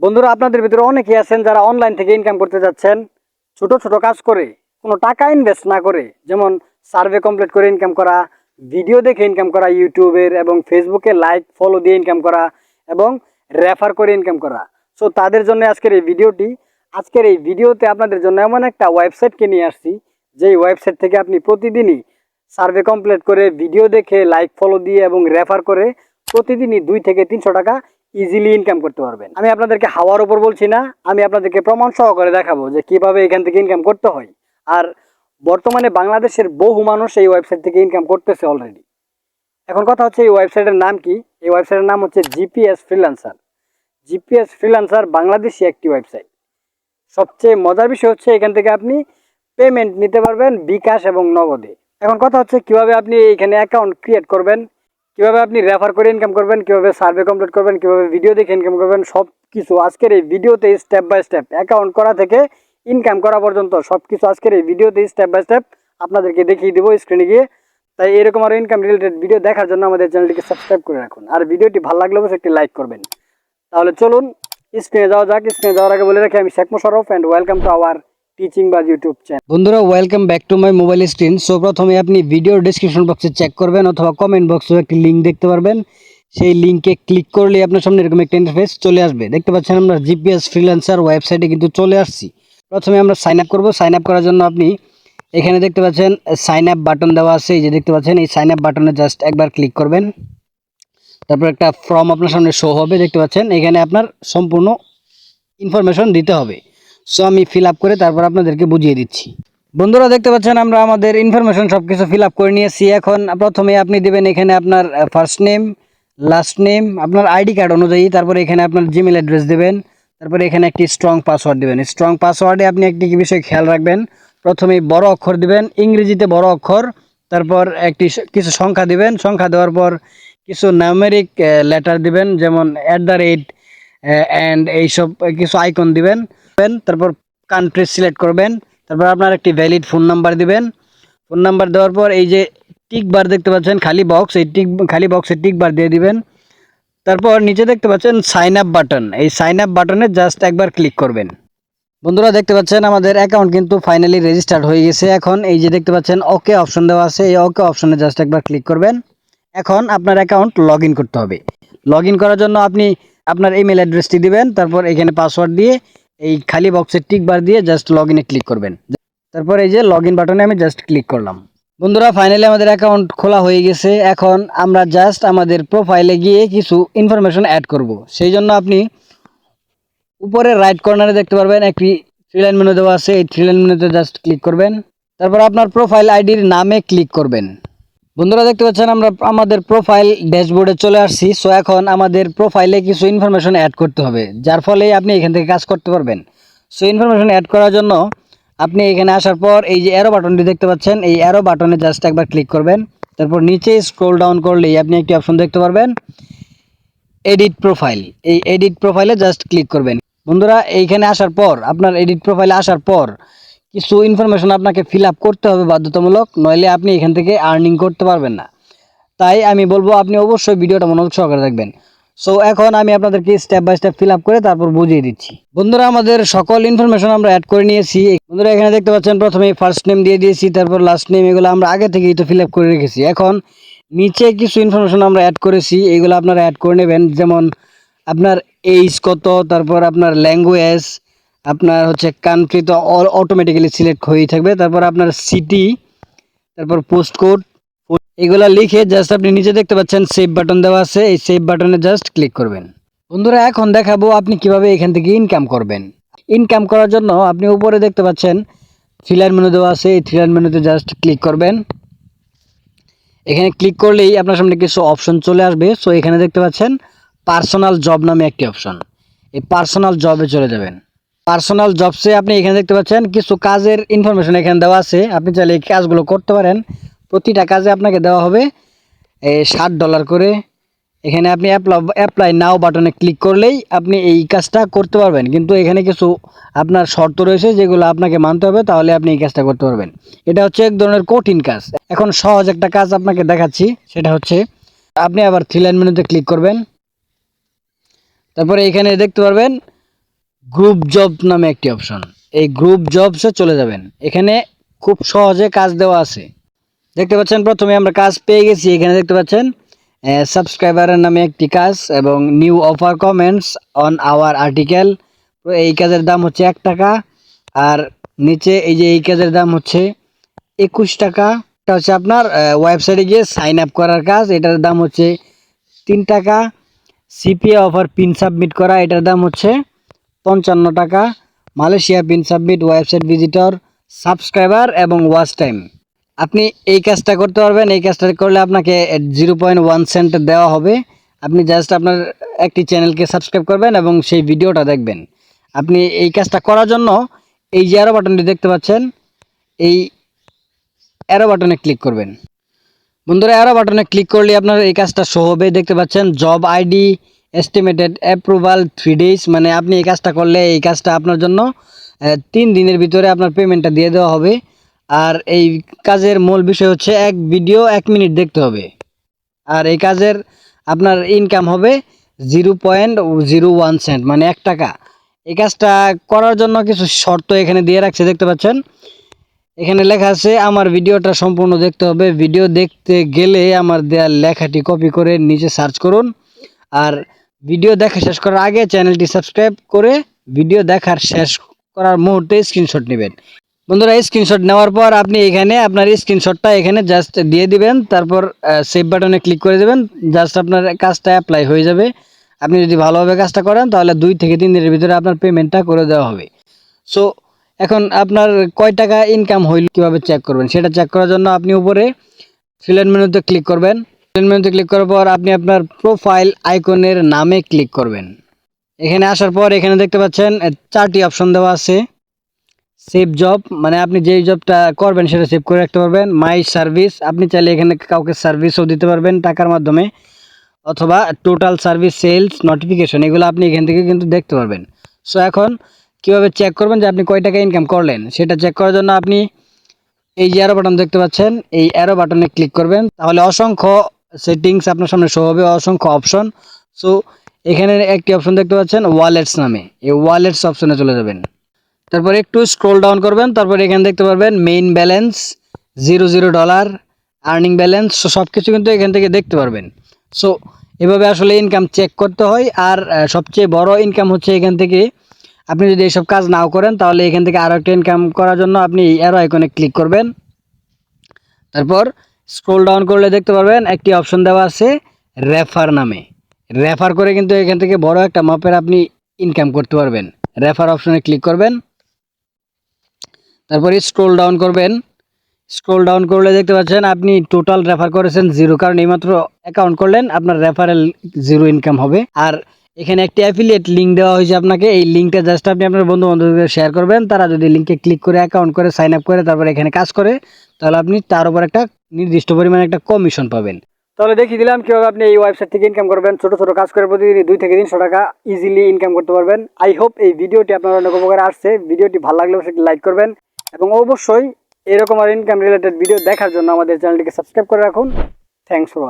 বন্ধুরা, আপনাদের ভিতরে অনেকেই আছেন যারা অনলাইন থেকে ইনকাম করতে যাচ্ছেন, ছোট ছোট কাজ করে, কোনো টাকা ইনভেস্ট না করে। যেমন সার্ভে কমপ্লিট করে ইনকাম করা, ভিডিও দেখে ইনকাম করা, ইউটিউবের এবং ফেসবুকে লাইক ফলো দিয়ে ইনকাম করা এবং রেফার করে ইনকাম করা। সো তাদের জন্য আজকের এই ভিডিওটি। আজকের এই ভিডিওতে আপনাদের জন্য এমন একটা ওয়েবসাইটকে নিয়ে আসছি, যেই ওয়েবসাইট থেকে আপনি প্রতিদিনই সার্ভে কমপ্লিট করে, ভিডিও দেখে লাইক ফলো দিয়ে এবং রেফার করে প্রতিদিনই 2 থেকে 300 টাকা ইজিলি ইনকাম করতে পারবেন। আমি আপনাদেরকে হাওয়ার উপর বলছি না, আমি আপনাদেরকে প্রমাণ সহকারে দেখাবো যে কিভাবে এখান থেকে ইনকাম করতে হয়। আর বর্তমানে বাংলাদেশের বহু মানুষ এই ওয়েবসাইট থেকে ইনকাম করতেছে অলরেডি। এখন কথা হচ্ছে, এই ওয়েবসাইটের নাম কি? এই ওয়েবসাইটের নাম হচ্ছে GPS freelancer. GPS freelancer Bangladeshi একটি ওয়েবসাইট। সবচেয়ে মজার বিষয় হচ্ছে, এখান থেকে আপনি পেমেন্ট নিতে পারবেন বিকাশ এবং নগদে। এখন কথা হচ্ছে, কিভাবে আপনি এখানে অ্যাকাউন্ট ক্রিয়েট করবেন, কিভাবে আপনি রেফার করে ইনকাম করবেন, কিভাবে সার্ভে কমপ্লিট করবেন, কিভাবে ভিডিও দেখে ইনকাম করবেন, সব কিছু আজকের এই ভিডিওতে স্টেপ বাই স্টেপ, অ্যাকাউন্ট করা থেকে ইনকাম করা পর্যন্ত সব কিছু আজকের এই ভিডিওতে স্টেপ বাই স্টেপ আপনাদেরকে দেখিয়ে দেবো স্ক্রিনে গিয়ে। তাই এরকম আরও ইনকাম রিলেটেড ভিডিও দেখার জন্য আমাদের চ্যানেলটিকে সাবস্ক্রাইব করে রাখুন। আর ভিডিওটি ভালো লাগলে অবশ্যই একটি লাইক করবেন। তাহলে চলুন স্ক্রিনে যাওয়া যাক। স্ক্রিনে যাওয়ার আগে বলে রাখি, আমি Sheikh Mosharraf and welcome to our Teachingbaz YouTube channel. বন্ধুরা, welcome back to my mobile screen. So প্রথমে আপনি ভিডিওর ডেসক্রিপশন বক্সে চেক করবেন অথবা কমেন্ট বক্সে একটি লিঙ্ক দেখতে পারবেন। সেই লিঙ্কে ক্লিক করলে আপনার সামনে এরকম একটা ইন্টারফেস চলে আসবে। দেখতে পাচ্ছেন আমরা জিপিএস ফ্রিল্যান্সার ওয়েবসাইটে কিন্তু চলে আসছি। প্রথমে আমরা সাইন আপ করবো। সাইন আপ করার জন্য আপনি এখানে দেখতে পাচ্ছেন সাইন আপ বাটন দেওয়া আছে। এই যে দেখতে পাচ্ছেন, এই সাইন আপ বাটনে জাস্ট একবার ক্লিক করবেন। তারপর একটা ফর্ম আপনার সামনে শো হবে, দেখতে পাচ্ছেন। এখানে আপনার সম্পূর্ণ ইনফরমেশন দিতে হবে। সো আমি ফিল আপ করে তারপর আপনাদেরকে বুঝিয়ে দিচ্ছি। বন্ধুরা, দেখতে পাচ্ছেন আমরা আমাদের ইনফরমেশন সব কিছু ফিল আপ করে নিয়েছি। এখন প্রথমে আপনি দেবেন এখানে আপনার ফার্স্ট নেম, লাস্ট নেম, আপনার আইডি কার্ড অনুযায়ী। তারপরে এখানে আপনার জিমেল অ্যাড্রেস দেবেন। তারপরে এখানে একটি স্ট্রং পাসওয়ার্ড দেবেন। স্ট্রং পাসওয়ার্ডে আপনি একটি বিষয় খেয়াল রাখবেন, প্রথমেই বড় অক্ষর দিবেন, ইংরেজিতে বড় অক্ষর। তারপর কিছু সংখ্যা দিবেন। সংখ্যা দেওয়ার পর কিছু নিউমেরিক লেটার দিবেন, যেমন @ অ্যান্ড এইসব কিছু আইকন দিবেন। তারপর কান্ট্রি সিলেক্ট করবেন। তারপর আপনার একটি ভ্যালিড ফোন নাম্বার দিবেন। ফোন নাম্বার দেওয়ার পর এই যে টিক বার দেখতে পাচ্ছেন, খালি বক্স, এই খালি বক্সে টিক বার দিয়ে দিবেন। তারপর নিচে দেখতে পাচ্ছেন সাইন আপ বাটন, এই সাইন আপ বাটনে জাস্ট একবার ক্লিক করবেন। বন্ধুরা, দেখতে পাচ্ছেন আমাদের অ্যাকাউন্ট কিন্তু ফাইনালি রেজিস্টার্ড হয়ে গেছে। এখন এই যে দেখতে পাচ্ছেন ওকে অপশন দেওয়া আছে, এই ওকে অপশনে জাস্ট একবার ক্লিক করবেন। এখন আপনার অ্যাকাউন্ট লগ ইন করতে হবে। লগ ইন করার জন্য আপনি আপনার ইমেল অ্যাড্রেসটি দিবেন। তারপর এখানে পাসওয়ার্ড দিয়ে এই খালি বক্সের টিক বার দিয়ে জাস্ট লগ ইনে ক্লিক করবেন। তারপর এই যে লগ ইন বাটনে আমি জাস্ট ক্লিক করলাম। বন্ধুরা, ফাইনালি আমাদের অ্যাকাউন্ট খোলা হয়ে গেছে। এখন আমরা জাস্ট আমাদের প্রোফাইলে গিয়ে কিছু ইনফরমেশন অ্যাড করব। সেই জন্য আপনি উপরে রাইট কর্নারে দেখতে পারবেন একটি থ্রি লাইন মেনু দেওয়া আছে, এই থ্রি লাইন মেনুতে জাস্ট ক্লিক করবেন। তারপর আপনার প্রোফাইল আইডির নামে ক্লিক করবেন। বন্ধুরা, দেখতে পাচ্ছেন আমরা আমাদের প্রোফাইল ড্যাশবোর্ডে চলে আসছি। সো এখন আমাদের প্রোফাইলে কিছু ইনফরমেশন অ্যাড করতে হবে, যার ফলে আপনি এখান থেকে কাজ করতে পারবেন। সো ইনফরমেশন অ্যাড করার জন্য আপনি এখানে আসার পর এই যে অ্যারো বাটনটি দেখতে পাচ্ছেন, এই অ্যারো বাটনে জাস্ট একবার ক্লিক করবেন। তারপর নিচে স্ক্রল ডাউন করলেই আপনি একটি অপশন দেখতে পারবেন, এডিট প্রোফাইল। এই এডিট প্রোফাইলে জাস্ট ক্লিক করবেন। বন্ধুরা, এইখানে আসার পর আপনার এডিট প্রোফাইলে আসার পর কিছু ইনফরমেশন আপনাকে ফিল আপ করতে হবে বাধ্যতামূলক, নইলে আপনি এখান থেকে আর্নিং করতে পারবেন না। তাই আমি বলবো আপনি অবশ্যই ভিডিওটা মনোযোগ সহকারে দেখবেন। সো এখন আমি আপনাদেরকে step by step fill up করে তারপর বুঝিয়ে দিচ্ছি। বন্ধুরা, আমাদের সকল ইনফরমেশন আমরা অ্যাড করে নিয়েছি। বন্ধুরা, এখানে দেখতে পাচ্ছেন প্রথমে ফার্স্ট নেম দিয়ে দিয়েছি, তারপর লাস্ট নেম, এগুলো আমরা আগে থেকেই তো ফিল আপ করে রেখেছি। এখন নিচে কিছু ইনফরমেশন আমরা অ্যাড করেছি, এইগুলো আপনারা অ্যাড করে নেবেন। যেমন আপনার এইজ কত, তারপর আপনার ল্যাঙ্গুয়েজ, আপনার হচ্ছে কান্ট্রি তো অটোমেটিক্যালি সিলেক্ট হয়েই থাকবে। তারপর আপনার সিটি, তারপর পোস্ট কোড, এগুলা লিখে জাস্ট আপনি নিচে দেখতে পাচ্ছেন সেভ বাটন দেওয়া আছে, এই সেভ বাটনে জাস্ট ক্লিক করবেন। বন্ধুরা, এখন দেখাবো আপনি কিভাবে এখান থেকে ইনকাম করবেন। ইনকাম করার জন্য আপনি উপরে দেখতে পাচ্ছেন থ্রি লাইন মেনু দেওয়া আছে, এই থ্রি লাইন মেনুতে জাস্ট ক্লিক করবেন। এখানে ক্লিক করলেই আপনার সামনে কিছু অপশন চলে আসবে। সো এখানে দেখতে পাচ্ছেন পার্সোনাল জব নামে একটি অপশন, এই পার্সোনাল জবে চলে যাবেন। পার্সোনাল জবসে আপনি এখানে দেখতে পাচ্ছেন কিছু কাজের ইনফরমেশন এখানে দেওয়া আছে, আপনি চাইলে এই কাজগুলো করতে পারেন। প্রতিটা কাজে আপনাকে দেওয়া হবে $60 করে। এখানে আপনি অ্যাপ্লাই নাও বাটনে ক্লিক করলেই আপনি এই কাজটা করতে পারবেন, কিন্তু এখানে কিছু আপনার শর্ত রয়েছে যেগুলো আপনাকে মানতে হবে, তাহলে আপনি এই কাজটা করতে পারবেন। এটা হচ্ছে এক ধরনের কঠিন কাজ। এখন সহজ একটা কাজ আপনাকে দেখাচ্ছি, সেটা হচ্ছে আপনি আবার থ্রি লাইন মেনুতে ক্লিক করবেন। তারপরে এখানে দেখতে পারবেন গ্রুপ জব নামে একটি অপশন। এই গ্রুপ জবসে চলে যাবেন। এখানে খুব সহজে কাজ দেওয়া আছে। দেখতে পাচ্ছেন প্রথমে আমরা কাজ পেয়ে গেছি। এখানে দেখতে পাচ্ছেন সাবস্ক্রাইবারের নামে একটি কাজ এবং new offer comments on our article. তো এই কাজের দাম হচ্ছে 1 টাকা। আর নিচে এই যে এই কাজের দাম হচ্ছে 21 টাকা। এটা হচ্ছে আপনার ওয়েবসাইটে গিয়ে সাইন আপ করার কাজ, এটার দাম হচ্ছে 3 টাকা। সিপিএ অফার পিন সাবমিট করা, এটার দাম হচ্ছে 55 টাকা। Malaysia pin submit, website visitor, subscriber এবং ওয়াচ টাইম। আপনি এই কাজটা করতে পারবেন। এই কাজটা করলে আপনাকে 0.1 সেন্ট দেওয়া হবে। আপনি জাস্ট আপনার একটি চ্যানেলকে সাবস্ক্রাইব করবেন এবং সেই ভিডিওটা দেখবেন। আপনি এই কাজটা করার জন্য এই যে অ্যারো বাটনটি দেখতে পাচ্ছেন, এই অ্যারো বাটনে ক্লিক করবেন। বন্ধুরা, অ্যারো বাটনে ক্লিক করলে আপনার এই কাজটা শো হবে। দেখতে পাচ্ছেন job ID estimated approval 3 days, মানে আপনি এই কাজটা করলে এই কাজটা আপনার জন্য 3 দিনের ভিতরে আপনার পেমেন্টটা দিয়ে দেওয়া হবে। আর এই কাজের মূল বিষয় হচ্ছে এক ভিডিও 1 মিনিট দেখতে হবে। আর এই কাজের আপনার ইনকাম হবে 0.01 সেন্ট, মানে 1 টাকা। এই কাজটা করার জন্য কিছু শর্ত এখানে দিয়ে রাখছে, দেখতে পাচ্ছেন। এখানে লেখা আছে আমার ভিডিওটা সম্পূর্ণ দেখতে হবে। ভিডিও দেখতে গেলে আমার দেওয়া লেখাটি কপি করে নিচে সার্চ করুন। আর ভিডিও দেখা শেষ করার আগে চ্যানেলটি সাবস্ক্রাইব করে ভিডিও দেখার শেষ করার মুহূর্তে স্ক্রিনশট নেবেন। বন্ধুরা, স্ক্রিনশট নেওয়ার পর আপনি এখানে আপনার স্ক্রিনশটটা এখানে জাস্ট দিয়ে দিবেন। তারপর সেভ বাটনে ক্লিক করে দেবেন। জাস্ট আপনার কাজটা অ্যাপ্লাই হয়ে যাবে। আপনি যদি ভালোভাবে কাজটা করেন তাহলে 2 থেকে 3 দিনের ভিতরে আপনার পেমেন্টটা করে দেওয়া হবে। সো এখন আপনার কয় টাকা ইনকাম হইল কীভাবে চেক করবেন, সেটা চেক করার জন্য আপনি উপরে ফ্রিল্যান্স মেনুতে ক্লিক করবেন। ফ্রিল্যান্স মেনুতে ক্লিক করার পর আপনি আপনার প্রোফাইল আইকনের নামে ক্লিক করবেন। এখানে আসার পর এখানে দেখতে পাচ্ছেন 4টি অপশন দেওয়া আছে। সেভ জব, মানে আপনি যেই জবটা করবেন সেটা সেভ করে রাখতে পারবেন। মাই সার্ভিস, আপনি চাইলে এখানে কাউকে সার্ভিসও দিতে পারবেন টাকার মাধ্যমে। অথবা টোটাল সার্ভিস, সেলস, নোটিফিকেশন, এগুলো আপনি এখান থেকে কিন্তু দেখতে পারবেন। সো এখন কীভাবে চেক করবেন যে আপনি কয় টাকা ইনকাম করলেন, সেটা চেক করার জন্য আপনি এই যে অ্যারো বাটন দেখতে পাচ্ছেন, এই অ্যারো বাটনে ক্লিক করবেন। তাহলে অসংখ্য সেটিংস আপনার সামনে শো হবে, অসংখ্য অপশন। সো এখানে একটি অপশন দেখতে পাচ্ছেন ওয়ালেটস নামে, এই ওয়ালেটস অপশনে চলে যাবেন। তারপর একটু স্ক্রল ডাউন করবেন। তারপর এখানে দেখতে পারবেন মেইন ব্যালেন্স $0 আর্নিং ব্যালেন্স। সব কিছু কিন্তু এখান থেকে দেখতে পারবেন। সো এভাবে আসলে ইনকাম চেক করতে হয়। আর সবচেয়ে বড় ইনকাম হচ্ছে এখান থেকে, আপনি যদি এইসব কাজ নাও করেন তাহলে এখান থেকে আরও একটা ইনকাম করার জন্য আপনি অ্যারো আইকনে ক্লিক করবেন। তারপর স্ক্রল ডাউন করলে দেখতে পারবেন একটি অপশন দেওয়া আছে রেফার নামে। রেফার করে কিন্তু এখান থেকে বড় একটা মাপের আপনি ইনকাম করতে পারবেন। রেফার অপশনে ক্লিক করবেন। তারপরে স্ক্রল ডাউন করবেন। স্ক্রল ডাউন করলে দেখতে পাচ্ছেন আপনি টোটাল রেফার করেছেন 0, কারণ এইমাত্র অ্যাকাউন্ট করলেন, আপনার রেফারেল 0 ইনকাম হবে। আর এখানে একটি অ্যাফিলিয়েট লিঙ্ক দেওয়া হয়েছে আপনাকে। এই লিঙ্কটা জাস্ট আপনি আপনার বন্ধু বান্ধবদের শেয়ার করবেন। তারা যদি লিঙ্কে ক্লিক করে অ্যাকাউন্ট করে সাইন আপ করে তারপর এখানে কাজ করে, তাহলে আপনি তার উপর একটা নির্দিষ্ট পরিমাণে একটা কমিশন পাবেন। তাহলে দেখিয়ে দিলাম কীভাবে আপনি এই ওয়েবসাইট থেকে ইনকাম করবেন। ছোটো ছোটো কাজ করে প্রতিদিন 2 থেকে 300 টাকা ইজিলি ইনকাম করতে পারবেন। আই হোপ এই ভিডিওটি আপনার অনেক উপকারে আসছে। ভিডিওটি ভালো লাগলে অবশ্যই লাইক করবেন এবং অবশ্যই এরকম আর ইনকাম রিলেটেড ভিডিও দেখার জন্য আমাদের চ্যানেলটিকে সাবস্ক্রাইব করে রাখুন। Thanks for watching.